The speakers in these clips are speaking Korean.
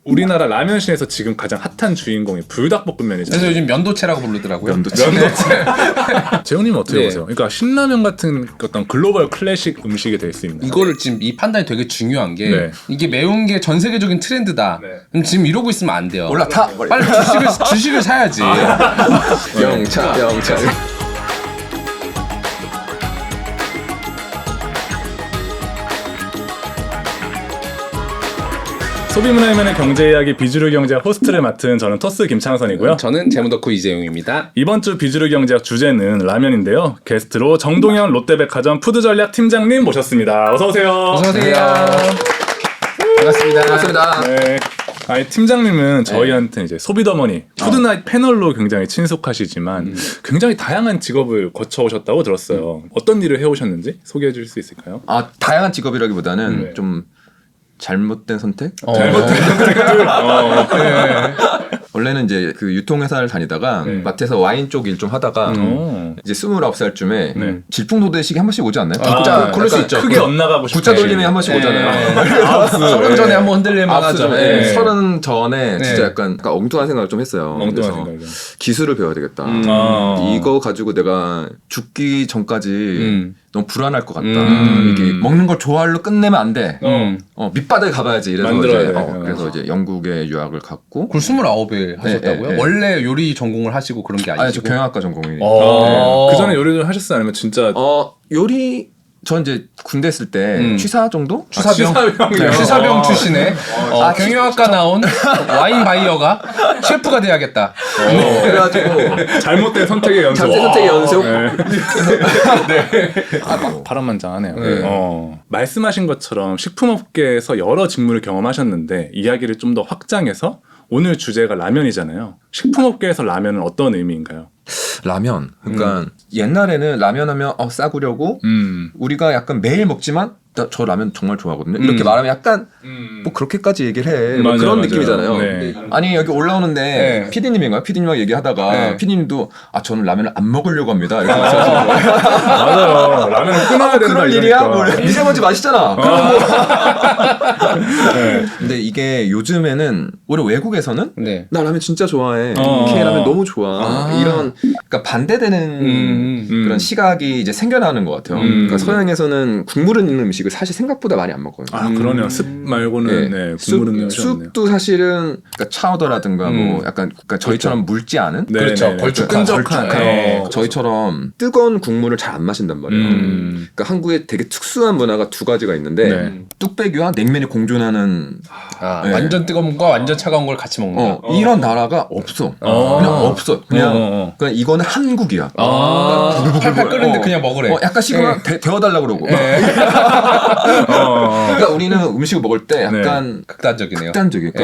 우리나라 라면신에서 지금 가장 핫한 주인공이 불닭볶음면이잖아요. 그래서 요즘 면도채라고 부르더라고요. 면도채. 재용님은 어떻게 보세요? 그러니까 신라면 같은 어떤 글로벌 클래식 음식이 될 수 있나요? 이거를 지금 이 판단이 되게 중요한 게 네. 이게 매운 게 전 세계적인 트렌드다. 그럼 지금 이러고 있으면 안 돼요. 올라타. 빨리 주식을 사야지. 영차. 소비문화이면의 경제 이야기 비주류 경제학 호스트를 맡은 저는 토스 김창선이고요. 저는 재무덕후 이재용입니다. 이번 주 비주류 경제학 주제는 라면인데요. 게스트로 정동현 롯데백화점 푸드전략 팀장님 모셨습니다. 어서 오세요. 어서 오세요. 반갑습니다. 반갑습니다. 네. 아니 팀장님은 저희한테 이제 소비더머니 푸드나잇 패널로 굉장히 친숙하시지만 굉장히 다양한 직업을 거쳐오셨다고 들었어요. 어떤 일을 해오셨는지 소개해 줄 수 있을까요? 다양한 직업이라기보다는 좀 잘못된 선택? 잘못된 선택들. 원래는 이제 그 유통회사를 다니다가 마트에서 와인 쪽 일 좀 하다가 이제 29살쯤에 질풍노도의식이 한 번씩 오지 않나요? 아, 그럴 수 있죠. 크게 엇나가고 싶어. 국자 돌림이 한 번씩 오잖아요. 서른 전에 한번 흔들릴만 하죠. 서른 전에 진짜 약간 엉뚱한 생각을 좀 했어요. 엉뚱한 그래서 생각이요. 기술을 배워야 되겠다. 이거 가지고 내가 죽기 전까지 너무 불안할 것 같다. 이게 먹는 걸 좋아할로 끝내면 안 돼. 밑바닥에 가봐야지. 이래서 만들어야 이제 돼. 그래서 이제 영국에 유학을 갔고. 그걸 29에 하셨다고요? 네. 원래 요리 전공을 하시고 그런 게 아니 저 아니시고? 경영학과 전공이. 그 전에 요리를 하셨어요? 아니면 진짜 요리 전 이제 군대 있을 때 취사 정도? 취사병 출신에 경영학과 나온 와인 바이어가 셰프가 돼야겠다. 그래가지고 잘못된 선택의 연속. 잘못된 선택의 연속. 파란만장하네요. 말씀하신 것처럼 식품업계에서 여러 직무를 경험하셨는데 이야기를 좀 더 확장해서 오늘 주제가 라면이잖아요. 식품업계에서 라면은 어떤 의미인가요? 라면. 그러니까 옛날에는 라면 하면 싸구려고 우리가 약간 매일 먹지만 저 라면 정말 좋아하거든요. 이렇게 말하면 약간 뭐 그렇게까지 얘기를 해. 뭐 그런 느낌이잖아요. 네. 아니 여기 올라오는데 PD님인가요? PD님하고 얘기하다가 PD님도 저는 라면을 안 먹으려고 합니다. 이렇게 말씀하시는 거예요. 맞아요. 라면은 끊어야 된다. 그럴 일이야? 뭐 미세먼지 맛있잖아. 네. 근데 이게 요즘에는 오히려 외국에서는 나 라면 진짜 좋아해. K라면 너무 좋아. 이런 그러니까 반대되는 그런 시각이 이제 생겨나는 것 같아요. 그러니까 서양에서는 국물은 있는 음식을 사실 생각보다 많이 안 먹어요. 그러네요. 습 말고는 국물은 숲도 사실은 그러니까 차우더라든가 뭐 약간 그러니까 저희처럼 묽지 않은 그렇죠. 걸쭉한 저희처럼 뜨거운 국물을 잘 안 마신단 말이에요. 그러니까 한국에 되게 특수한 문화가 두 가지가 있는데 뚝배기와 냉면이 공존하는 완전 뜨거운 거 완전 차가운 걸 같이 먹는 거. 이런 나라가 없어. 그냥 없어. 그냥 이거는 한국이야. 팔팔 끓는데 그냥 먹으래. 약간 식으면 데워달라고 그러고. 그러니까 우리는 음식을 먹을 때 약간 극단적이네요. 그러니까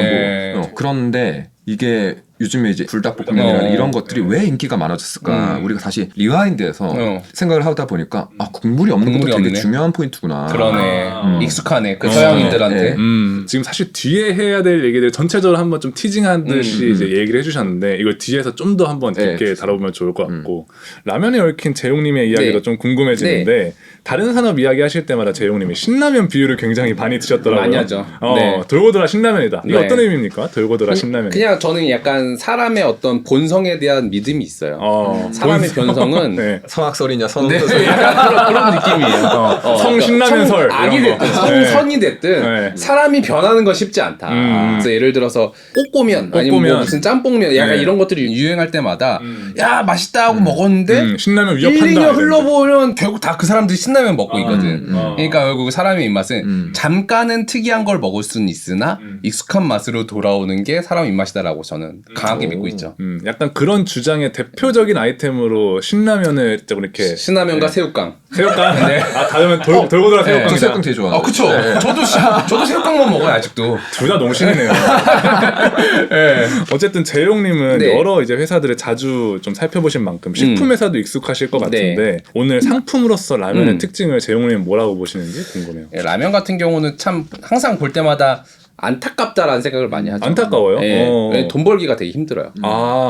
뭐 그런데 이게 요즘에 이제 불닭볶음면이나 이런 것들이 왜 인기가 많아졌을까? 우리가 다시 리와인드해서 생각을 하다 보니까 국물이 없는 것도 되게 중요한 포인트구나. 그러네. 익숙하네. 그 서양인들한테. 지금 사실 뒤에 해야 될 얘기들 전체적으로 한번 좀 티징하듯이 이제 얘기를 해주셨는데 이걸 뒤에서 좀 더 한번 깊게 다뤄보면 좋을 것 같고 라면에 얽힌 재용님의 이야기가 좀 궁금해지는데 다른 산업 이야기 하실 때마다 재용님이 신라면 비유를 굉장히 많이 드셨더라고요. 많이 하죠. 돌고 돌아 신라면이다. 이게 어떤 의미입니까? 돌고 돌아 신라면. 그냥 저는 약간 사람의 어떤 본성에 대한 믿음이 있어요. 사람의 변성은 성악설이냐 약간 그런 느낌이에요. 성신라면설 악이 됐든 성선이 됐든 사람이 변하는 건 쉽지 않다. 그래서 예를 들어서 꼬꼬면 아니면 뭐 무슨 짬뽕면 약간 이런 것들이 유행할 때마다 야 맛있다 하고 먹었는데 신라면 1, 위협한다. 2년 흘러보면 결국 다 그 사람들이 신라면 먹고 있거든. 그러니까 결국 사람의 입맛은 잠깐은 특이한 걸 먹을 수는 있으나 익숙한 맛으로 돌아오는 게 사람 입맛이다라고 저는 강하게 믿고 있죠. 약간 그런 주장의 대표적인 아이템으로 신라면을 좀 이렇게 신라면과 새우깡. 새우깡? 네. 다음은 돌고 돌아 새우깡. 저 새우깡 되게 좋아해요. 그쵸. 저도 새우깡만 먹어요 아직도. 둘 다 농심이네요. 어쨌든 재용님은 여러 이제 회사들을 자주 좀 살펴보신 만큼 식품 회사도 익숙하실 것 같은데 오늘 상품으로서 라면의 특징을 재용님은 뭐라고 보시는지 궁금해요. 라면 같은 경우는 참 항상 볼 때마다 안타깝다라는 생각을 많이 하죠. 안타까워요? 돈 벌기가 되게 힘들어요.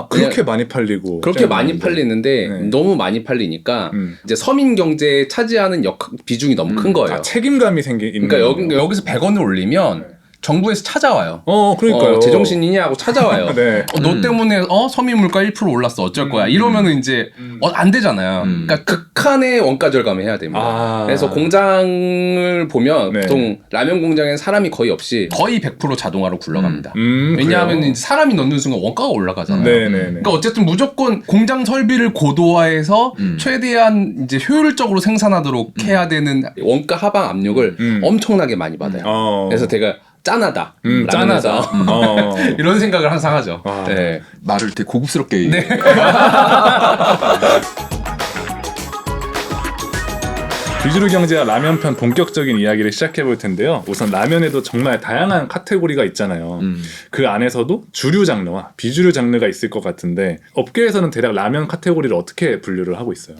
그렇게 많이 팔리고 그렇게 많이 팔리는데 너무 많이 팔리니까 이제 서민 경제에 차지하는 비중이 너무 큰 거예요. 책임감이 생기는. 그러니까 여기서 100원을 올리면 정부에서 찾아와요. 그러니까요. 제정신이냐 하고 찾아와요. 네. 너 때문에 서민 물가 1% 올랐어. 어쩔 거야. 이러면은 이제 안 되잖아요. 그러니까 극한의 원가 절감을 해야 됩니다. 그래서 공장을 보면 네. 보통 라면 공장엔 사람이 거의 없이 거의 100% 자동화로 굴러갑니다. 왜냐하면 그래요? 이제 사람이 넣는 순간 원가가 올라가잖아요. 네네네. 그러니까 어쨌든 무조건 공장 설비를 고도화해서 최대한 이제 효율적으로 생산하도록 해야 되는 원가 하방 압력을 엄청나게 많이 받아요. 그래서 제가 짠하다. 짠하다. 이런 생각을 항상 하죠. 네. 말을 되게 고급스럽게. 네. 비주류 경제와 라면 편 본격적인 이야기를 시작해 볼 텐데요. 우선 라면에도 정말 다양한 카테고리가 있잖아요. 그 안에서도 주류 장르와 비주류 장르가 있을 것 같은데 업계에서는 대략 라면 카테고리를 어떻게 분류를 하고 있어요?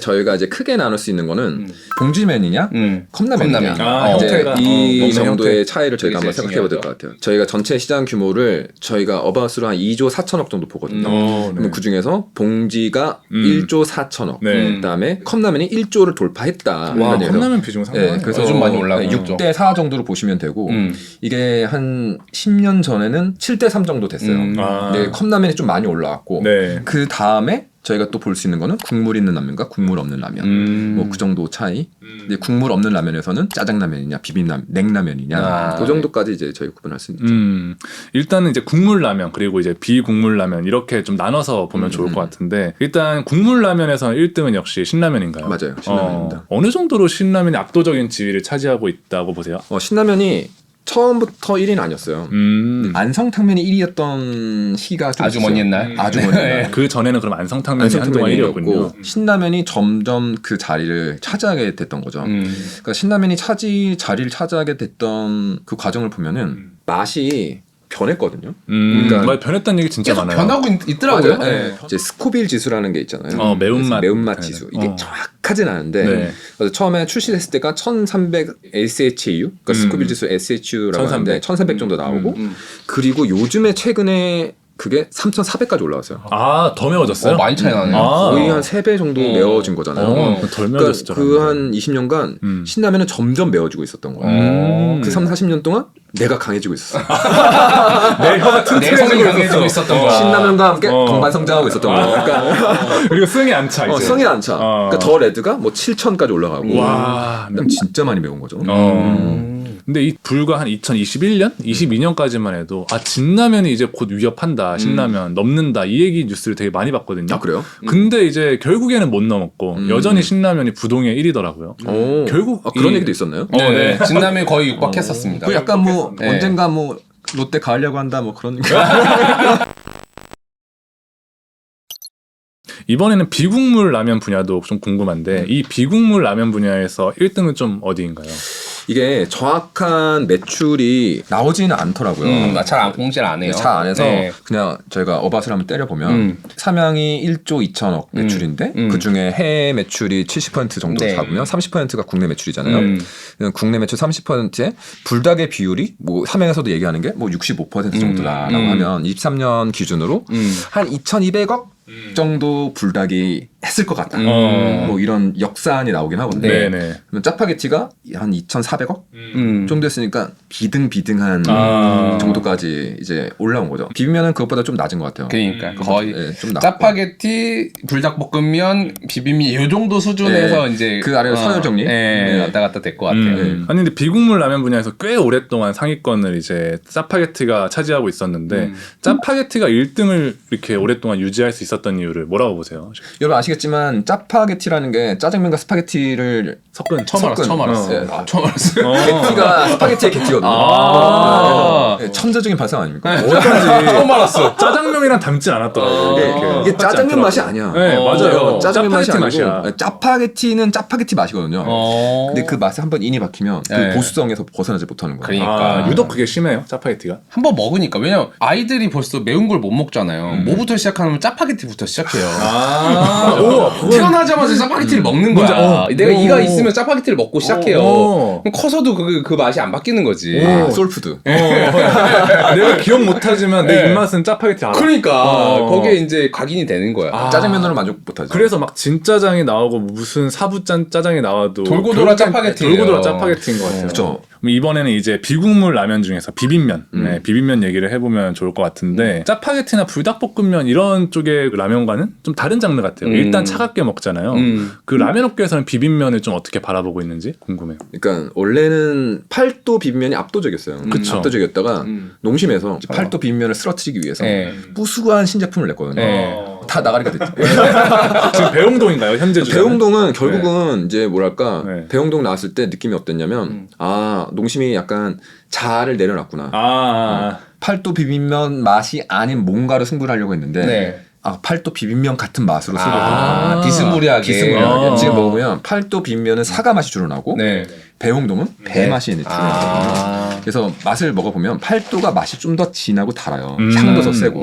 저희가 이제 크게 나눌 수 있는 거는 봉지면이냐, 컵라면이냐. 이제 형태가 이 먹는 정도의 형태. 차이를 저희가 한번 생각해 봐야 될 것 같아요. 저희가 전체 시장 규모를 저희가 어바웃으로 한 2조 4천억 정도 보거든요. 그러면 그 중에서 봉지가 1조 4천억, 네. 그다음에 컵라면이 1조를 돌파했다. 와, 그래서 컵라면 비중 상당하네. 네, 그래서 요즘 많이 올라가죠. 6대 4 정도로 보시면 되고 이게 한 10년 전에는 7대 3 정도 됐어요. 근데 컵라면이 좀 많이 올라왔고 네. 그 다음에 저희가 또 볼 수 있는 거는 국물 있는 라면과 국물 없는 라면 뭐 그 정도 차이. 근데 국물 없는 라면에서는 짜장라면이냐 비빔라면, 냉라면이냐 그 정도까지 이제 저희 구분할 수 있죠. 일단은 이제 국물 라면 그리고 이제 비국물 라면 이렇게 좀 나눠서 보면 좋을 것 같은데 일단 국물 라면에서는 1등은 역시 신라면인가요? 맞아요. 신라면입니다. 어느 정도로 신라면이 압도적인 지위를 차지하고 있다고 보세요? 신라면이 처음부터 1위는 아니었어요. 안성탕면이 1위였던 시기가 좀 아주 있어요. 먼 옛날. 아주 먼 옛날. 그 전에는 그럼 안성탕면이 한동안 1위였군요. 1위였고 신라면이 점점 그 자리를 차지하게 됐던 거죠. 그러니까 신라면이 자리를 차지하게 됐던 그 과정을 보면은 맛이 변했거든요. 그러니까 변했다는 얘기 진짜 계속 많아요. 변하고 있더라고요. 네. 이제 스코빌 지수라는 게 있잖아요. 매운맛. 매운맛 지수. 이게 정확하진 않은데 네. 그래서 처음에 출시됐을 때가 1300 SHU, 그러니까 스코빌 지수 SHU라고 하는데 1300 정도 나오고 그리고 요즘에 최근에 그게 3,400까지 올라왔어요. 더 매워졌어요? 많이 차이 나네요. 거의 한 3배 정도 매워진 거잖아요. 덜 매워졌죠. 그 한 20년간 신라면은 점점 매워지고 있었던 거예요. 그 3, 40년 동안 내가 강해지고 있었어. 내 혀가 내 성이 강해지고 있었던 거야. 신라면과 함께 동반성장하고 있었던 거예요. 그러니까 그리고 승이 안 차, 이제. 성이 안 차. 그러니까 더 레드가 뭐 7,000까지 올라가고. 와. 그럼 진짜 많이 매운 거죠. 근데 이 불과 한 2021년, 22년까지만 해도 진라면이 이제 곧 위협한다, 신라면 넘는다 이 얘기 뉴스를 되게 많이 봤거든요. 아 그래요? 근데 이제 결국에는 못 넘었고 여전히 신라면이 부동의 1위더라고요. 결국 그런 얘기도 있었나요? 네. 진라면 거의 육박했었습니다. 그 약간 뭐 네. 언젠가 뭐 롯데 가려고 한다 뭐 그런. 이번에는 비국물 라면 분야도 좀 궁금한데 이 비국물 라면 분야에서 1등은 좀 어디인가요? 이게 정확한 매출이 나오지는 않더라고요. 잘 공지를 안 해요. 잘 안 해서 네. 그냥 저희가 어바웃을 한번 때려보면 삼양이 1조 2천억 매출인데 그중에 해외 매출이 70% 정도 네. 잡으면 30%가 국내 매출이잖아요. 국내 매출 30%에 불닭의 비율이 뭐 삼양에서도 얘기하는 게 뭐 65% 정도다라고 하면 23년 기준으로 한 2,200억 정도 불닭이 했을 것 같다. 뭐 이런 역사안이 나오긴 하거든요. 네네. 그러면 짜파게티가 한 2,400억 정도 했으니까 비등비등한 정도까지 이제 올라온 거죠. 비빔면은 그것보다 좀 낮은 것 같아요. 그러니까 거의 네, 좀 낮고. 짜파게티, 불닭볶음면, 비빔면 이 정도 수준에서 네, 이제 그 아래로 서열 정리? 네. 왔다 갔다 될 것 같아요. 아니 근데 비국물 라면 분야에서 꽤 오랫동안 상위권을 이제 짜파게티가 차지하고 있었는데 짜파게티가 1등을 이렇게 오랫동안 유지할 수 있었던 이유를 뭐라고 보세요? 여러분 아시겠지만 짜파게티라는 게 짜장면과 스파게티를 섞은 처음 알았어. 네. 처음 알았어. 게티가 스파게티의 게티거든요. 네, 천재적인 발상 아닙니까? 어쩐지 처음 알았어. 짜장면이랑 닮진 않았더라고요. 이게 짜장면 맛이 아니야. 네, 맞아요. 짜장면 맛이 짜파게티 아니고 맛이야. 짜파게티는 짜파게티 맛이거든요. 근데 그 맛에 한번 인이 박히면 그 네. 보수성에서 벗어나지 못하는 거예요. 그러니까 유독 그게 심해요, 짜파게티가. 한번 먹으니까 왜냐면 아이들이 벌써 매운 걸 못 먹잖아요. 뭐부터 시작하면 짜파게티부터 시작해요. 태어나자마자 짜파게티를 먹는 거야. 내가 이가 있으면 짜파게티를 먹고 시작해요. 그럼 커서도 그 맛이 안 바뀌는 거지. 솔푸드. 내가 기억 못하지만 내 입맛은 짜파게티 알아. 그러니까 거기에 이제 각인이 되는 거야. 짜장면으로 만족 못하죠. 그래서 막 진짜장이 나오고 무슨 사부짠 짜장이 나와도 돌고 돌아 결국엔 짜파게티예요. 돌고 돌아 짜파게티인 것 같아요. 그렇죠. 그럼 이번에는 이제 비국물 라면 중에서 비빔면, 네, 비빔면 얘기를 해보면 좋을 것 같은데 짜파게티나 불닭볶음면 이런 쪽의 라면과는 좀 다른 장르 같아요. 일단 차갑게 먹잖아요. 그 라면 업계에서는 비빔면을 좀 어떻게 바라보고 있는지 궁금해요. 그러니까 원래는 팔도 비빔면이 압도적이었어요. 그쵸. 압도적이었다가 농심에서 팔도 비빔면을 쓰러뜨리기 위해서 부수한 신제품을 냈거든요. 다 나가리가 됐죠. 지금 배용동인가요? 현재 주자는? 배용동은 결국은 이제 뭐랄까 네. 배용동 나왔을 때 느낌이 어땠냐면 아 농심이 약간 자아를 내려놨구나. 팔도 비빔면 맛이 아닌 뭔가를 승부를 하려고 했는데 아 팔도 비빔면 같은 맛으로 승부를 비스무리하게 지금 먹으면 팔도 비빔면은 사과 맛이 주로 나고 배용동은 배 맛이 주로 나거든요. 그래서 맛을 먹어보면 팔도가 맛이 좀 더 진하고 달아요. 향도 더 세고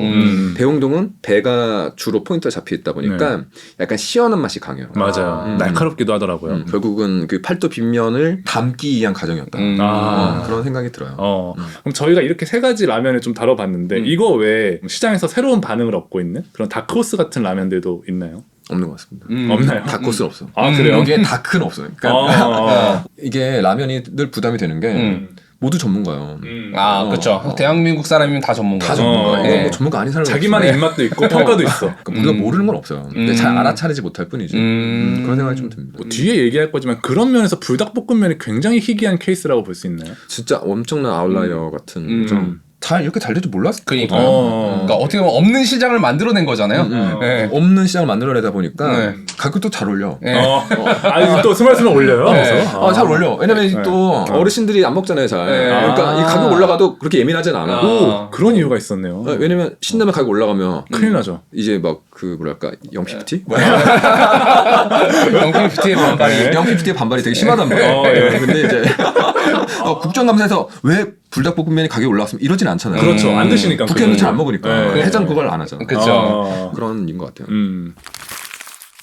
배용동은 배가 주로 포인트가 잡혀있다 보니까 약간 시원한 맛이 강해요. 맞아요. 날카롭기도 하더라고요. 결국은 그 팔도 빈면을 담기 위한 과정이었다. 그런 생각이 들어요. 그럼 저희가 이렇게 세 가지 라면을 좀 다뤄봤는데 이거 외에 시장에서 새로운 반응을 얻고 있는 그런 다크호스 같은 라면들도 있나요? 없는 것 같습니다. 없나요? 다크호스는 없어. 아 그래요? 이게 다크는 없어요. 그러니까 이게 라면이 늘 부담이 되는 게 모두 전문가요. 그렇죠. 대한민국 사람이면 다 전문가. 다 전문가. 이거 뭐 전문가 아닌 사람이 자기만의 입맛도 있고 평가도 있어. 그러니까 우리가 모르는 건 없어요. 근데 잘 알아차리지 못할 뿐이지. 그런 생각이 좀 듭니다. 뭐 뒤에 얘기할 거지만 그런 면에서 불닭볶음면이 굉장히 희귀한 케이스라고 볼 수 있나요? 진짜 엄청난 아웃라이어 같은 좀. 이렇게 잘 될 줄 몰랐을 그러니까 어떻게 보면 없는 시장을 만들어낸 거잖아요. 없는 시장을 만들어내다 보니까 가격도 잘 올려. 아니 또 스멀스멀 올려요. 잘 올려. 왜냐면 또 어르신들이 안 먹잖아요, 잘. 그러니까 이 가격 올라가도 그렇게 예민하진 않아. 오, 그런 이유가 있었네요. 왜냐면 신라면 가격 올라가면 큰일 나죠. 이제 막 그 뭐랄까 영피프티? 영피프티의 반발이. 영피프티의 반발이 되게 심하단 말이에요. 근데 이제 국정감사에서 왜 불닭볶음면이 가격이 올라왔으면 이러진 않잖아요. 그렇죠. 안 드시니까. 국회의원도 잘 안 먹으니까 해장 그걸 안 하잖아. 그렇죠. 그런 인 것 같아요.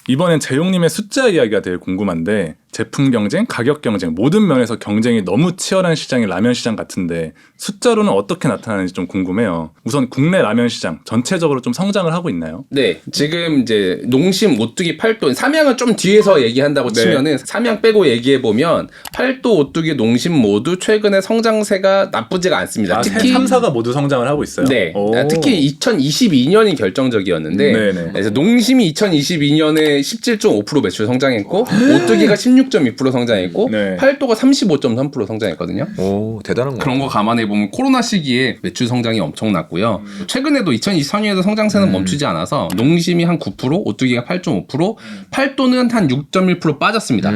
이번엔 재용님의 숫자 이야기가 되게 궁금한데 제품 경쟁, 가격 경쟁 모든 면에서 경쟁이 너무 치열한 시장이 라면 시장 같은데 숫자로는 어떻게 나타나는지 좀 궁금해요. 우선 국내 라면 시장 전체적으로 좀 성장을 하고 있나요? 네, 지금 이제 농심, 오뚜기, 팔도, 삼양은 좀 뒤에서 얘기한다고 치면은 삼양 빼고 얘기해 보면 팔도, 오뚜기, 농심 모두 최근에 성장세가 나쁘지가 않습니다. 특히 3, 4가 모두 성장을 하고 있어요. 네, 특히 2022년이 결정적이었는데 그래서 농심이 2022년에 17.5% 매출 성장했고 오뚜기가 16.2% 성장했고 팔도가 35.3% 성장했거든요. 오, 대단한 거. 그런 거 감안해 보면 코로나 시기에 매출 성장이 엄청났고요. 최근에도 2023년에도 성장세는 멈추지 않아서 농심이 한 9%, 오뚜기가 8.5%, 팔도는 한 6.1% 빠졌습니다.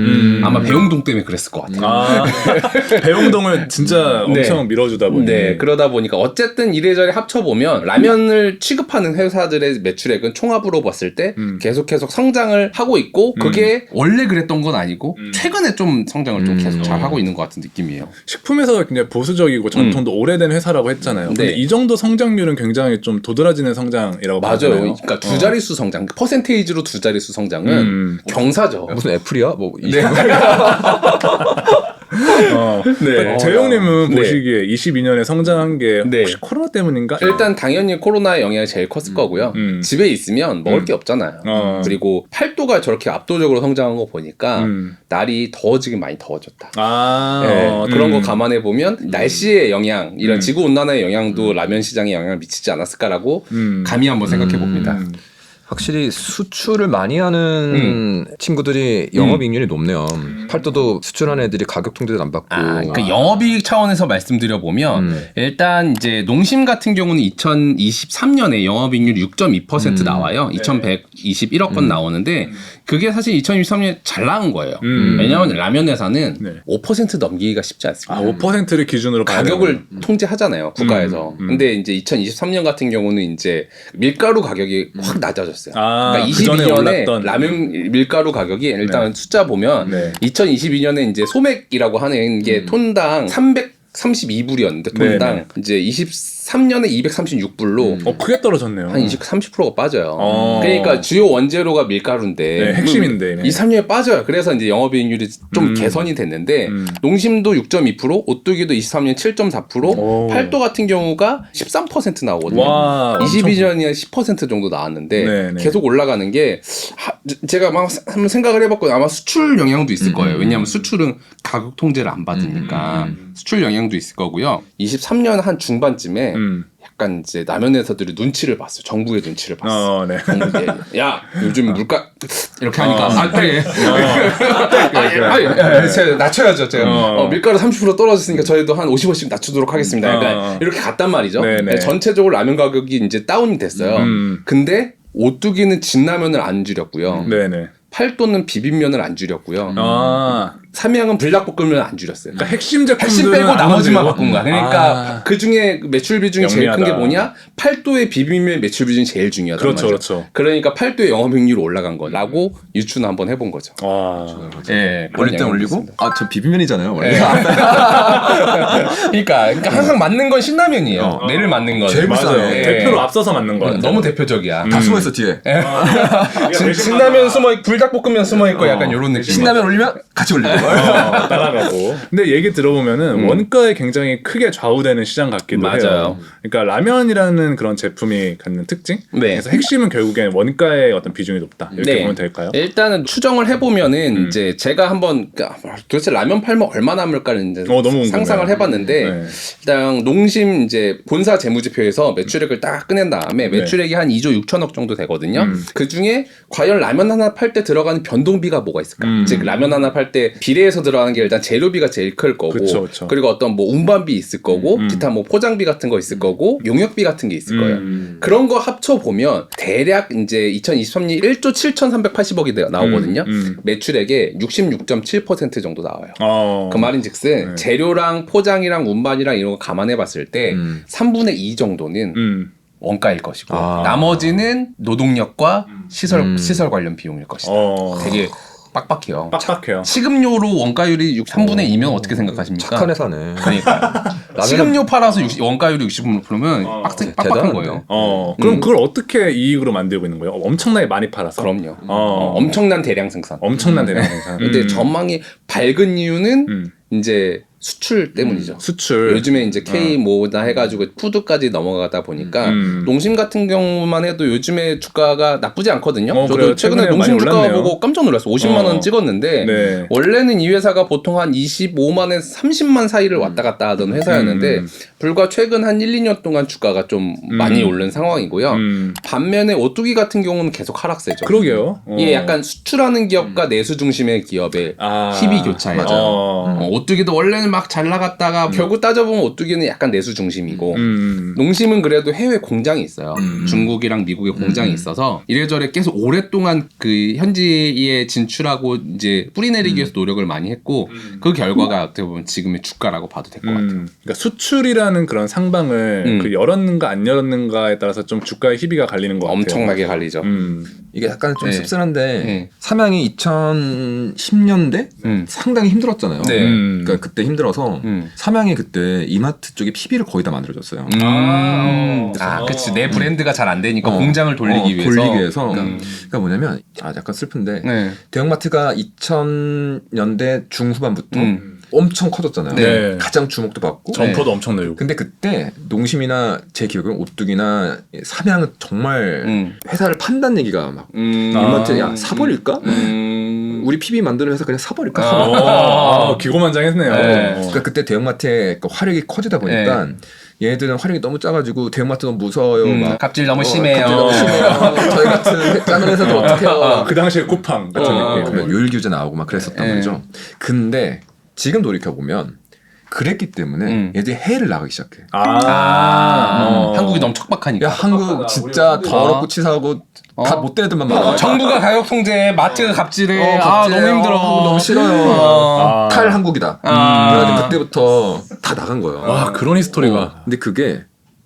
아마 배용동 때문에 그랬을 것 같아요. 배용동을 진짜 엄청 밀어주다 보니. 네, 그러다 보니까 어쨌든 이래저래 합쳐보면 라면을 취급하는 회사들의 매출액은 총합으로 봤을 때 계속해서 성장을 하고 있고 그게 원래 그랬던 건 아니고 최근에 좀 성장을 좀 계속 잘 하고 있는 것 같은 느낌이에요. 식품에서 굉장히 보수적이고 전통도 오래된 회사라고 했잖아요. 근데 이 정도 성장률은 굉장히 좀 도드라지는 성장이라고 맞아요. 보잖아요. 그러니까 두 자릿수 성장, 퍼센테이지로 두 자릿수 성장은 경사죠. 무슨 애플이야? 뭐 재용님은 보시기에 22년에 성장한 게 혹시 코로나 때문인가? 일단 당연히 코로나의 영향이 제일 컸을 거고요. 집에 있으면 먹을 게 없잖아요. 그리고 팔도가 저렇게 압도적으로 성장한 거 보니까 날이 지금 많이 더워졌다. 그런 거 감안해 보면 날씨의 영향, 이런 지구 온난화의 영향도 라면 시장에 영향을 미치지 않았을까라고 감히 한번 생각해 봅니다. 확실히 수출을 많이 하는 친구들이 영업이익률이 높네요. 팔도도 수출하는 애들이 가격 통제도 안 받고. 그 영업이익 차원에서 말씀드려 보면 일단 이제 농심 같은 경우는 2023년에 영업이익률 6.2% 나와요. 2,121억 건 나오는데 그게 사실 2023년에 잘 나온 거예요. 왜냐하면 라면 회사는 5% 넘기기가 쉽지 않습니다. 5%를 기준으로 가격을 통제하잖아요, 국가에서. 근데 이제 2023년 같은 경우는 이제 밀가루 가격이 확 낮아졌어요. 그러니까 22년에 라면 밀가루 가격이 일단 숫자 보면 2022년에 이제 소맥이라고 하는 게 톤당 232불이었는데 돈당 이제 23년에 236불로 크게 떨어졌네요. 한 30%가 빠져요. 그러니까 주요 원재료가 밀가루인데 핵심인데 23년에 빠져요. 그래서 이제 영업이익률이 좀 개선이 됐는데 농심도 6.2%, 오뚜기도 23년 7.4%, 팔도 같은 경우가 13% 나오거든요. 와, 22년이 10% 정도 나왔는데 네네. 계속 올라가는 게 제가 막 한번 생각을 해봤고 아마 수출 영향도 있을 거예요. 왜냐하면 수출은 가격 통제를 안 받으니까 수출 영향도 있을 거고요. 23년 한 중반쯤에 약간 이제 라면 회사들이 눈치를 봤어요. 정부의 눈치를 봤어. 네. 정부에 야 요즘 물가 이렇게 하니까 제가 낮춰야죠. 제가 밀가루 30% 떨어졌으니까 저희도 한 50원씩 낮추도록 하겠습니다. 약간 이렇게 갔단 말이죠. 네네. 전체적으로 라면 가격이 이제 다운이 됐어요. 근데 오뚜기는 진라면을 안 줄였고요. 네네. 팔도는 비빔면을 안 줄였고요. 아, 삼양은 불닭볶음면을 안 줄였어요. 그러니까 핵심 제품들 핵심 빼고 나머지만 바꾼 거야. 그러니까 그 중에 매출 비중이 제일 큰 게 영리하다. 뭐냐? 팔도의 비빔면 매출 비중이 제일 중요하단 그렇죠, 말이죠. 그렇죠. 그러니까 팔도의 영업이익률이 올라간 거라고 유추는 한번 해본 거죠. 와, 예, 올릴 땐 올리고 저 비빔면이잖아요. 원래. 그러니까 항상 맞는 건 신라면이에요. 매를 맞는 건. 제일 비싸요. 맞아요. 예. 대표로 앞서서 맞는 거 같아요. 너무 대표적이야. 다 숨어 있어 뒤에. 신라면 숨어 있고 불닭볶음면 숨어 있고 약간 이런 느낌. 신라면 올리면 같이 올리고. 따라가고. 근데 얘기 들어보면은 원가에 굉장히 크게 좌우되는 시장 같기도 맞아요. 해요. 그러니까 라면이라는 그런 제품이 갖는 특징. 네. 그래서 핵심은 결국엔 원가의 어떤 비중이 높다. 이렇게 보면 될까요? 일단은 추정을 해보면은 이제 제가 한번 도대체 라면 팔면 얼마 남을까를 이제 너무 궁금해요. 상상을 해봤는데 네. 일단 농심 이제 본사 재무지표에서 매출액을 딱 꺼낸 다음에 매출액이 한 2조 6천억 정도 되거든요. 그 중에 과연 라면 하나 팔 때 들어가는 변동비가 뭐가 있을까? 즉 라면 하나 팔 때 비례해서 들어가는 게 일단 재료비가 제일 클 거고, 그쵸, 그쵸. 그리고 어떤 뭐 운반비 있을 거고, 기타 뭐 포장비 같은 거 있을 거고, 용역비 같은 게 있을 거예요. 그런 거 합쳐 보면 대략 이제 2023년 1조 7,380억이 나오거든요. 매출액의 66.7% 정도 나와요. 그 말인즉슨 재료랑 포장이랑 운반이랑 이런 거 감안해 봤을 때 3분의 2 정도는 원가일 것이고 나머지는 노동력과 시설 관련 비용일 것이다. 되게 빡빡해요. 빡빡해요. 식음료로 원가율이 3분의 2면 어떻게 생각하십니까? 착한 회사네. 그러니까 식음료 팔아서 원가율이 60%면 빡빡한 거예요. 그럼 그걸 어떻게 이익으로 만들고 있는 거예요? 엄청나게 많이 팔아서. 그럼요. 엄청난 대량 생산. 엄청난 대량 생산. 근데 전망이 밝은 이유는 이제 수출 때문이죠. 수출. 요즘에 이제 K 뭐다 해가지고 푸드까지 넘어가다 보니까 농심 같은 경우만 해도 요즘에 주가가 나쁘지 않거든요. 저도 그래요. 최근에 최근에 농심 많이 주가 올랐네요. 보고 깜짝 놀랐어. 50만 원 찍었는데 네. 원래는 이 회사가 보통 한 25만에서 30만 사이를 왔다 갔다 하던 회사였는데 불과 최근 한 1, 2년 동안 주가가 좀 많이 오른 상황이고요. 반면에 오뚜기 같은 경우는 계속 하락세죠. 그러게요. 이게 약간 수출하는 기업과 내수 중심의 기업의 희비 교차예요. 오뚜기도 원래는 막 잘 나갔다가 결국 따져보면 오뚜기는 약간 내수 중심이고 농심은 그래도 해외 공장이 있어요. 중국이랑 미국에 공장이 있어서 이래저래 계속 오랫동안 그 현지에 진출하고 이제 뿌리내리기 위해서 노력을 많이 했고 그 결과가 어떻게 보면 지금의 주가라고 봐도 될 것 같아요. 그러니까 수출이라는 그런 상방을 그 열었는가 안 열었는가에 따라서 좀 주가의 희비가 갈리는 것 같아요. 엄청나게 갈리죠. 이게 약간 좀 씁쓸한데 삼양이 2010년대 상당히 힘들었잖아요. 그러니까 그때 힘들어서 삼양이 그때 이마트 쪽에 PB를 거의 다 만들어줬어요. 그치. 내 브랜드가 잘 안 되니까 공장을 돌리기 위해서. 그러니까 뭐냐면 약간 슬픈데 대형마트가 2000년대 중후반부터 엄청 커졌잖아요. 네. 가장 주목도 받고 점포도 엄청 늘고. 근데 그때 농심이나 제 기억은 오뚜기나 삼양은 정말 회사를 판다는 얘기가 막 이마트에 야 사버릴까? 우리 PB 만드는 회사 그냥 사버릴까? 기고만장했네요. 그러니까 그때 대형마트의 그 화력이 커지다 보니까 얘네들은 활용이 너무 작아지고 대형마트 너무 무서워요. 막 갑질 너무 심해요. 갑질 너무 심해요. 저희 같은 작은 회사들 어떡해요. 그 당시에 쿠팡 같은 느낌. 그러면 요일 규제 나오고 막 그랬었단 말이죠. 근데 지금 돌이켜보면 그랬기 때문에 얘들이 해외를 나가기 시작해. 한국이 너무 척박하니까. 야 한국 진짜 더럽고 치사하고 다 못된 애들만 많아. 정부가 가격 통제, 마트가 갑질해. 갑질해. 너무 힘들어. 한국 너무 싫어요. 탈한국이다. 그래가지고 그때부터 다 나간 거예요. 와 그런 히스토리가. 근데 그게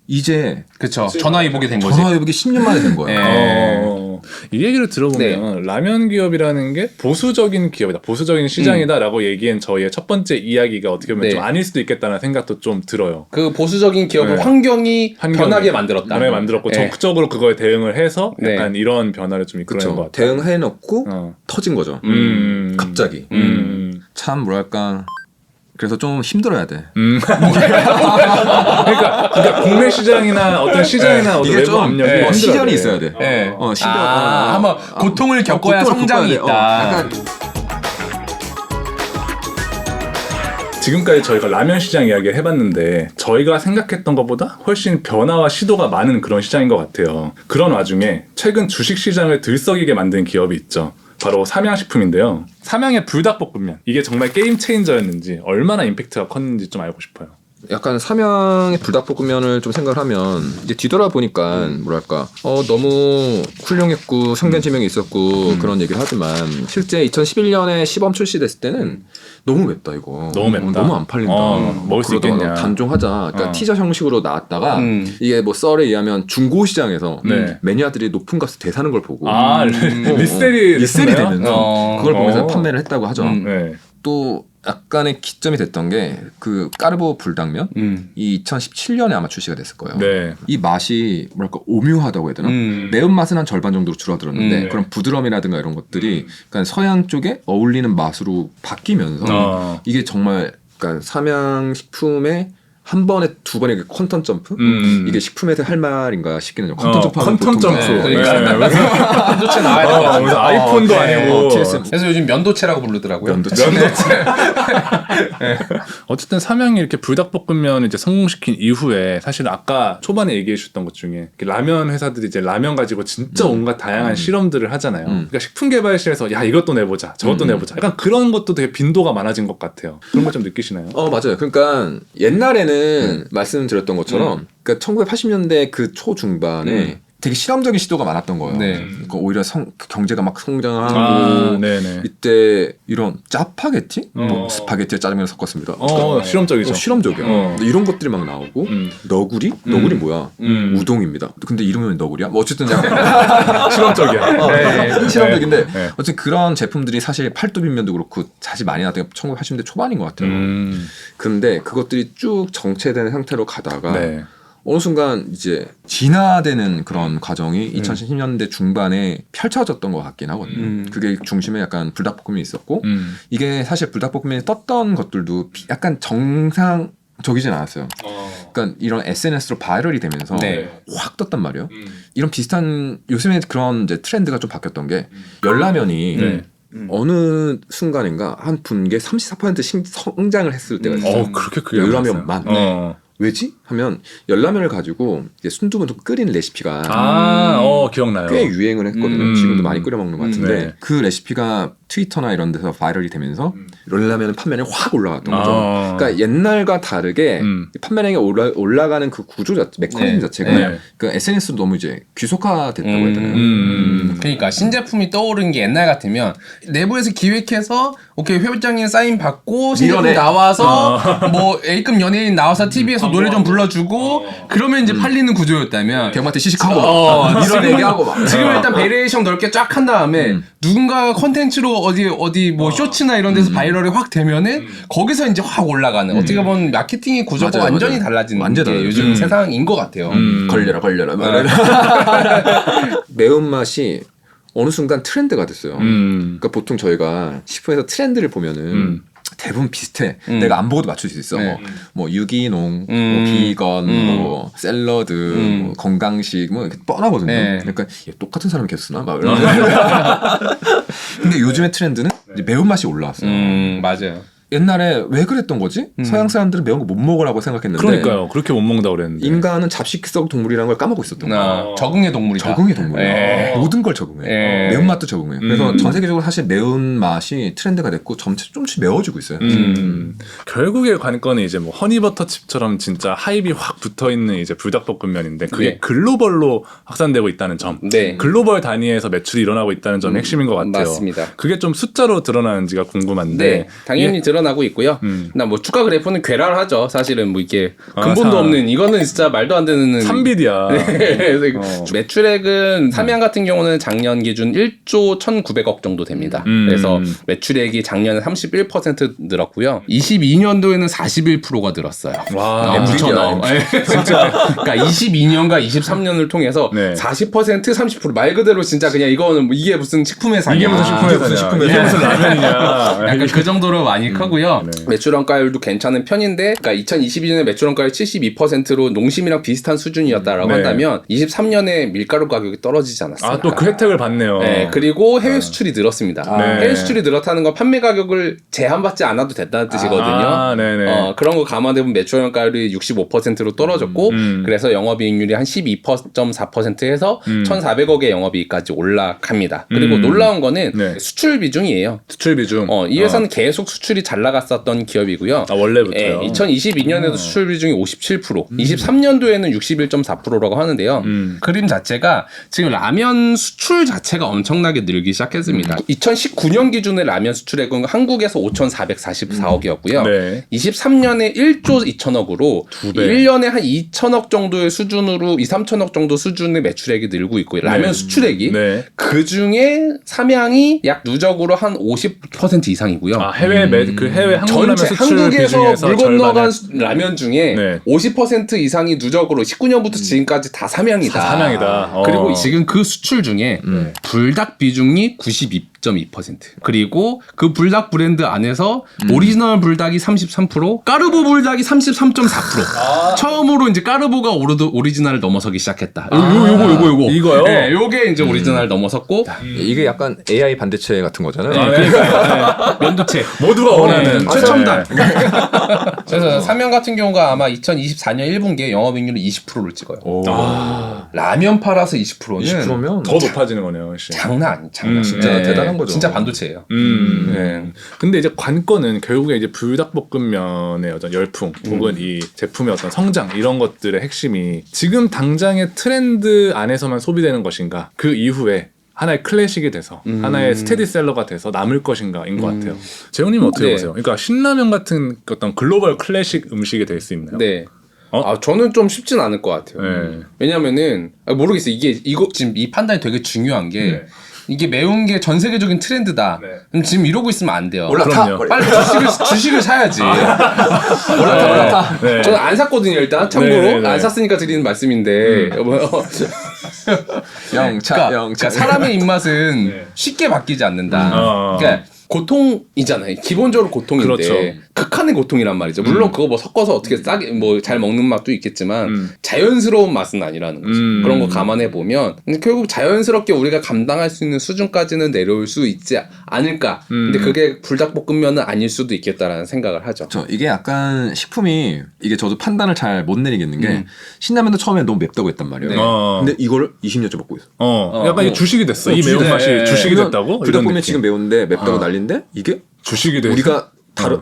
이제 그쵸. 전화위복이 된 거지. 전화위복이 10년 만에 된 거예요. 이 얘기를 들어보면 라면 기업이라는 게 보수적인 기업이다, 보수적인 시장이다라고 얘기한 저희의 첫 번째 이야기가 어떻게 보면 좀 아닐 수도 있겠다는 생각도 좀 들어요. 그 보수적인 기업을 환경이 변하게 만들었다. 변하게 만들었고 적극적으로 그거에 대응을 해서 약간 이런 변화를 좀 이끌어낸 것 같아요. 대응해놓고 터진 거죠. 갑자기. 참 뭐랄까. 그래서 좀 힘들어야 돼. 그러니까 국내 시장이나 어떤 시장이나 어떤 외부 압력이 시련이 있어야 돼. 시련. 한번 고통을 겪어야 성장이 있다. 약간 지금까지 저희가 라면 시장 이야기를 해봤는데 저희가 생각했던 것보다 훨씬 변화와 시도가 많은 그런 시장인 것 같아요. 그런 와중에 최근 주식 시장을 들썩이게 만든 기업이 있죠. 바로 삼양식품인데요. 삼양의 불닭볶음면, 이게 정말 게임 체인저였는지 얼마나 임팩트가 컸는지 좀 알고 싶어요. 약간 삼양의 불닭볶음면을 좀 생각을 하면 이제 뒤돌아보니까 뭐랄까 너무 훌륭했고 성견지명이 있었고 그런 얘기를 하지만 실제 2011년에 시범 출시됐을 때는 너무 맵다 이거. 너무 맵다. 너무 안 팔린다. 먹을 수 있겠냐. 단종하자. 그러니까 티저 형식으로 나왔다가 이게 뭐 썰에 의하면 중고 시장에서 매니아들이 높은 값을 대사는 걸 보고 리셀이 되면서 그걸 보면서 판매를 했다고 하죠. 또 약간의 기점이 됐던 게 그 까르보 불닭면 이 2017년에 아마 출시가 됐을 거예요. 이 맛이 뭐랄까 오묘하다고 해야 되나? 매운 맛은 한 절반 정도로 줄어들었는데 그런 부드러움이라든가 이런 것들이 그러니까 서양 쪽에 어울리는 맛으로 바뀌면서 이게 정말 그러니까 삼양식품의 한 번에 두 번의 퀀텀 점프? 이게 식품에서 할 말인가 싶기는 해요. 쿼텀 점프. 퀀텀 점프. 면도체 나와야 될 것 같아요. 아이폰도 아니고. 그래서 요즘 면도체라고 부르더라고요. 면도체. 어쨌든 삼양이 이렇게 불닭볶음면을 이제 성공시킨 이후에 사실 아까 초반에 얘기해 주셨던 것 중에 라면 회사들이 이제 라면 가지고 진짜 온갖 다양한 실험들을 하잖아요. 그러니까 식품개발실에서 야 이것도 내보자, 저것도 내보자. 약간 그런 것도 되게 빈도가 많아진 것 같아요. 그런 거 좀 느끼시나요? 맞아요. 그러니까 옛날에는 말씀드렸던 것처럼 그러니까 1980년대 그 초중반에 되게 실험적인 시도가 많았던 거예요. 그러니까 오히려 경제가 막 성장하고 이때 이런 짜파게티? 뭐 스파게티와 짜장면을 섞었습니다. 실험적이죠. 실험적이야. 이런 것들이 막 나오고 너구리? 너구리 뭐야? 우동입니다. 근데 이름이 왜 너구리야? 뭐 어쨌든 약간 실험적이야. 실험적인데 어쨌든 그런 제품들이 사실 팔도빈면도 그렇고 사실 많이 나왔던 게 1980년대 초반인 것 같아요. 근데 그것들이 쭉 정체된 상태로 가다가 어느 순간 이제 진화되는 그런 과정이 2010년대 중반에 펼쳐졌던 것 같긴 하거든요. 그게 중심에 약간 불닭볶음면이 있었고 이게 사실 불닭볶음면이 떴던 것들도 약간 정상적이진 않았어요. 그러니까 이런 SNS로 바이럴이 되면서 확 떴단 말이에요. 이런 비슷한 요즘에 그런 이제 트렌드가 좀 바뀌었던 게 열라면이 어느 순간인가 한 분기에 34% 성장을 했을 때가 있어요. 그렇게 크게 열라면만. 왜지? 하면 열라면을 가지고 이제 순두부도 끓이는 레시피가 기억나요. 꽤 유행을 했거든요. 지금도 많이 끓여 먹는 것 같은데 그 레시피가 트위터나 이런 데서 바이럴이 되면서 열라면 판매량이 확 올라갔던 거죠. 그러니까 옛날과 다르게 판매량이 올라가는 그 구조 자체, 메커니즘 자체가 그 SNS로 너무 이제 귀속화됐다고 해야 되나요? 그러니까 신제품이 떠오른 게 옛날 같으면 내부에서 기획해서 오케이 회장님 사인 받고 신제품 나와서 뭐 A급 연예인 나와서 TV에서 노래 좀 불러주고 그러면 이제 팔리는 구조였다면 대형마트 시식하고 이런 얘기하고 막 지금 일단 베리에이션 넓게 쫙 한 다음에 누군가 컨텐츠로 어디 뭐 쇼츠나 이런 데서 바이럴이 확 되면은 거기서 이제 확 올라가는 어떻게 보면 마케팅의 구조가 완전히 달라지는 게 요즘 세상인 것 같아요. 걸려라 매운맛이 어느 순간 트렌드가 됐어요. 그러니까 보통 저희가 식품에서 트렌드를 보면은 대부분 비슷해. 내가 안 보고도 맞출 수 있어. 뭐 유기농, 뭐 비건, 뭐 샐러드, 뭐 건강식, 뭐 이렇게 뻔하거든요. 그러니까 똑같은 사람이 계속 쓰나? 막 근데 요즘의 트렌드는 이제 매운맛이 올라왔어요. 맞아요. 옛날에 왜 그랬던 거지? 서양 사람들은 매운 거 못 먹으라고 생각했는데 그러니까요. 그렇게 못 먹는다고 그랬는데 인간은 잡식성 동물이라는 걸 까먹고 있었던 거예요. 적응의 동물이다. 적응의 동물이야. 모든 걸 적응해. 매운맛도 적응해. 그래서 전 세계적으로 사실 매운맛이 트렌드가 됐고 조금씩 매워지고 있어요. 결국에 관건은 이제 뭐 허니버터칩처럼 진짜 하입이 확 붙어있는 이제 불닭볶음면인데 그게 글로벌로 확산되고 있다는 점, 글로벌 단위에서 매출이 일어나고 있다는 점이 핵심인 것 같아요. 맞습니다. 그게 좀 숫자로 드러나는지가 궁금한데 당연히 드러나죠. 일어나고 있고요. 나 뭐 주가 그래프는 괴랄하죠. 사실은 뭐 이게 근본도 없는 이거는 진짜 말도 안 되는 3비디야. 네. 그래서 매출액은 삼양 같은 경우는 작년 기준 1조 1,900억 정도 됩니다. 그래서 매출액이 작년에 31% 늘었고요. 22년도에는 41%가 늘었어요. 와, 붙여넣어. 진짜. 그러니까 22년과 23년을 통해서 네. 40% 30%말 그대로 진짜 그냥 이거는 뭐 이게 무슨 식품 회사냐. 이게 무슨 식품 회사냐. 이게 무슨 라면이냐. 약간 그 정도로 많이 크고요. 네. 매출 원가율도 괜찮은 편인데, 그러니까 2022년에 매출 원가율 72%로 농심이랑 비슷한 수준이었다라고 네. 한다면 23년에 밀가루 가격이 떨어지지 않았습니까? 아, 또 그 혜택을 받네요. 네, 그리고 해외 수출이 늘었습니다. 네. 해외 수출이 늘었다는 건 판매 가격을 제한받지 않아도 된다는 뜻이거든요. 아, 네네. 그런 거 감안해보면 매출 원가율이 65%로 떨어졌고, 그래서 영업이익률이 한 12.4%에서 1,400억의 영업이익까지 올라갑니다. 그리고 놀라운 거는 네. 수출 비중이에요. 수출 비중. 이 회사는 계속 수출이 잘 나갔었던 기업이고요. 아, 원래부터요. 2022년에도 수출 비중이 57%, 23년도에는 61.4%라고 하는데요. 그림 자체가 지금 라면 수출 자체가 엄청나게 늘기 시작했습니다. 2019년 기준의 라면 수출액은 한국에서 5,444억이었고요. 네. 23년에 1조 2천억으로 배. 1년에 한 2천억 정도의 수준으로 2, 3천억 정도 수준의 매출액이 늘고 있고요. 라면 수출액이. 네. 그 중에 삼양이 약 누적으로 한 50% 이상이고요. 아, 해외 그 해외 한국 라면 전체 수출 한국에서 비중에서 물 건너간 절반을- 라면 중에 네. 50% 이상이 누적으로 19년부터 지금까지 다 삼양이다. 다 삼양이다. 그리고 지금 그 수출 중에 불닭 비중이 92.2%. 그리고 그 불닭 브랜드 안에서 오리지널 불닭이 33%, 까르보 불닭이 33.4%. 처음으로 이제 까르보가 오리지널을 넘어서기 시작했다. 요거. 이거요? 네, 요게 이제 오리지널을 넘어섰고 이게 약간 AI 반대체 같은 거잖아요. 면도체. 모두가 원하는 최첨단. 그래서 삼양 같은 경우가 아마 2024년 1분기에 영업이익률이 20%를 찍어요. 라면 팔아서 20%는 20%면 더 높아지는 거네요, 역시. 장난 아니, 장난. 진짜 네. 대단한 거죠. 진짜 반도체예요. 네. 근데 이제 관건은 결국에 이제 불닭볶음면의 어떤 열풍 혹은 이 제품의 어떤 성장 이런 것들의 핵심이 지금 당장의 트렌드 안에서만 소비되는 것인가, 그 이후에 하나의 클래식이 돼서 하나의 스테디셀러가 돼서 남을 것인가인 것 같아요. 재훈님은 어떻게 네. 보세요? 그러니까 신라면 같은 어떤 글로벌 클래식 음식이 될 수 있나요? 네. 어? 저는 좀 쉽진 않을 것 같아요. 네. 왜냐면은 모르겠어요. 이거 지금 이 판단이 되게 중요한 게 네. 이게 매운 게 전 세계적인 트렌드다. 네. 그럼 지금 이러고 있으면 안 돼요. 올라타. 그럼요. 빨리 주식을 사야지. 올라타. 네. 저는 안 샀거든요. 일단 참고로 네, 네, 네. 안 샀으니까 드리는 말씀인데 영차. 그러니까 사람의 입맛은 네. 쉽게 바뀌지 않는다. 그러니까 고통이잖아요. 기본적으로 고통인데 그렇죠. 극한의 고통이란 말이죠. 물론 그거 뭐 섞어서 어떻게 싸게 뭐 잘 먹는 맛도 있겠지만 자연스러운 맛은 아니라는 거죠. 그런 거 감안해 보면 결국 자연스럽게 우리가 감당할 수 있는 수준까지는 내려올 수 있지 않을까. 근데 그게 불닭볶음면은 아닐 수도 있겠다라는 생각을 하죠. 이게 약간 식품이 이게 저도 판단을 잘 못 내리겠는 게 신라면도 처음에 너무 맵다고 했단 말이에요. 네. 근데 이거를 20년째 먹고 있어. 약간 이게 주식이 됐어. 이 매운맛이 주식이 됐다고? 불닭볶음면 지금 매운데 맵다고 난리인데 이게 주식이 됐어. 우리가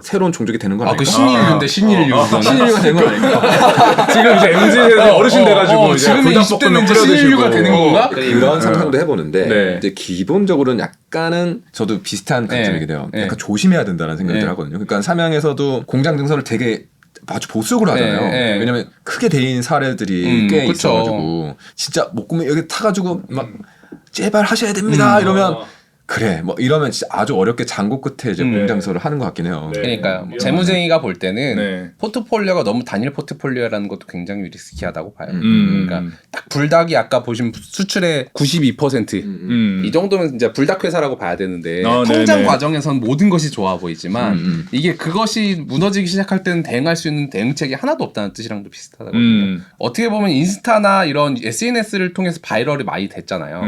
새로운 종족이 되는 건 그 아닐까? 신인류인데 신인류. 신인류가 되는 건 아닐까? 지금 이제 MZ세대 어르신 돼가지고 이제 지금 불닭볶음면 20대는 이제 끓여 신인류가 드시고. 되는 건가? 그런 상상도 해보는데 네. 이제 기본적으로는 약간은 저도 비슷한 관점이게 돼요. 네. 약간 조심해야 된다는 생각을 네. 하거든요. 그러니까 삼양에서도 공장 증설을 되게 아주 보수적으로 하잖아요. 네. 왜냐면 크게 데인 사례들이 꽤 그쵸. 있어가지고 진짜 목구멍 여기 타가지고 막 제발 하셔야 됩니다 이러면 그래 뭐 이러면 진짜 아주 어렵게 장고 끝에 이제 공장 증설을 하는 것 같긴 해요. 네. 그러니까요. 재무쟁이가 볼 때는 네. 포트폴리오가 너무 단일 포트폴리오라는 것도 굉장히 리스키하다고 봐요. 그러니까 딱 불닭이 아까 보신 수출의 92%. 이 정도면 진짜 불닭 회사라고 봐야 되는데 성장 네네. 과정에선 모든 것이 좋아 보이지만 이게 그것이 무너지기 시작할 때는 대응할 수 있는 대응책이 하나도 없다는 뜻이랑도 비슷하거든요. 어떻게 보면 인스타나 이런 SNS를 통해서 바이럴이 많이 됐잖아요.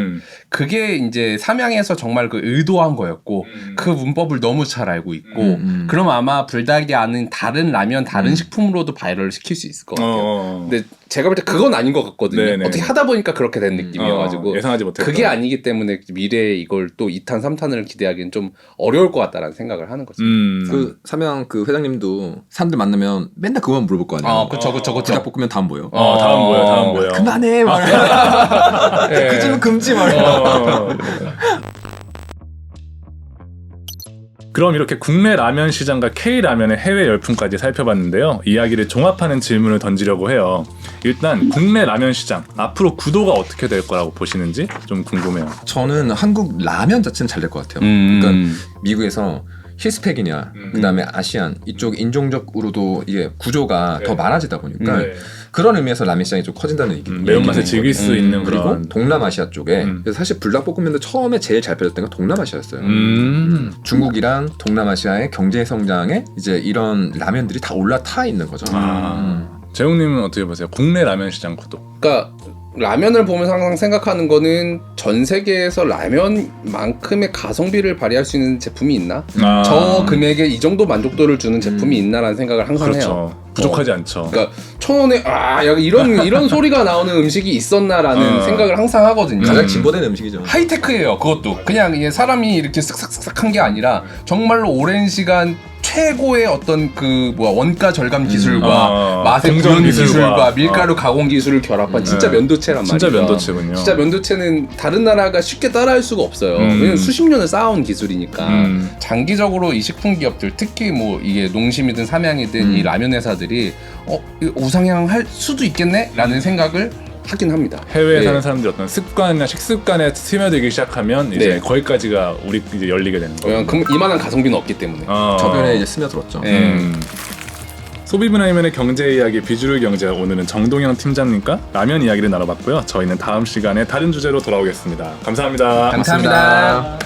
그게 이제 삼양에서 정말 그 의도한 거였고 그 문법을 너무 잘 알고 있고 그럼 아마 불닭이 아닌 다른 라면 다른 식품으로도 바이럴을 시킬 수 있을 것 같아요. 근데 제가 볼 때 그건 아닌 것 같거든요. 네네. 어떻게 하다 보니까 그렇게 된 느낌이어가지고 예상하지 못했다. 그게 아니기 때문에 미래에 이걸 또 2탄 3탄을 기대하기는 좀 어려울 것 같다라는 생각을 하는 거죠. 그 삼양 그 회장님도 사람들 만나면 맨날 그거만 물어볼 거 아니에요. 그쵸. 불닭볶음면 다음 뭐요? 다음 뭐야. 그만해 말. 그 집은 금지 말. 그럼 이렇게 국내 라면 시장과 K라면의 해외 열풍까지 살펴봤는데요. 이야기를 종합하는 질문을 던지려고 해요. 일단 국내 라면 시장 앞으로 구도가 어떻게 될 거라고 보시는지 좀 궁금해요. 저는 한국 라면 자체는 잘 될 것 같아요. 그러니까 미국에서 히스패기냐, 그다음에 아시안 이쪽 인종적으로도 이게 구조가 더 많아지다 보니까 그런 의미에서 라면 시장이 좀 커진다는 얘기. 매운맛을 즐길 수 있는 그리고 그런 동남아시아 쪽에 그래서 사실 불닭볶음면도 처음에 제일 잘 팔렸던 건 동남아시아였어요. 중국이랑 동남아시아의 경제 성장에 이제 이런 라면들이 다 올라타 있는 거죠. 재웅님은 어떻게 보세요? 국내 라면 시장 구도. 그러니까 라면을 보면서 항상 생각하는 거는 전 세계에서 라면만큼의 가성비를 발휘할 수 있는 제품이 있나? 저 금액에 이 정도 만족도를 주는 제품이 있나라는 생각을 항상 그렇죠. 해요. 부족하지 않죠. 그러니까 1,000원에 약간 이런 소리가 나오는 음식이 있었나라는 생각을 항상 하거든요. 가장 진보된 음식이죠. 하이테크예요. 그것도 그냥 이게 사람이 이렇게 쓱싹쓱싹한 게 아니라 정말로 오랜 시간 최고의 어떤 원가 절감 기술과 맛의 구현 기술과 밀가루 가공 기술을 결합한 진짜 면도체란 말이에요. 진짜 면도체군요. 진짜 면도체는 다른 나라가 쉽게 따라할 수가 없어요. 왜냐면 수십 년을 쌓아온 기술이니까. 장기적으로 이 식품 기업들, 특히 이게 농심이든 삼양이든 이 라면 회사들이 우상향할 수도 있겠네라는 생각을 하긴 합니다. 해외에 사는 사람들이 어떤 습관이나 식습관에 스며들기 시작하면 이제 거기까지가 우리 이제 열리게 되는 거예요. 그럼 이만한 가성비는 없기 때문에. 저변에 이제 스며들었죠. 소비문화이면의 경제 이야기 비주류 경제, 오늘은 정동영 팀장님과 라면 이야기를 나눠봤고요. 저희는 다음 시간에 다른 주제로 돌아오겠습니다. 감사합니다. 감사합니다.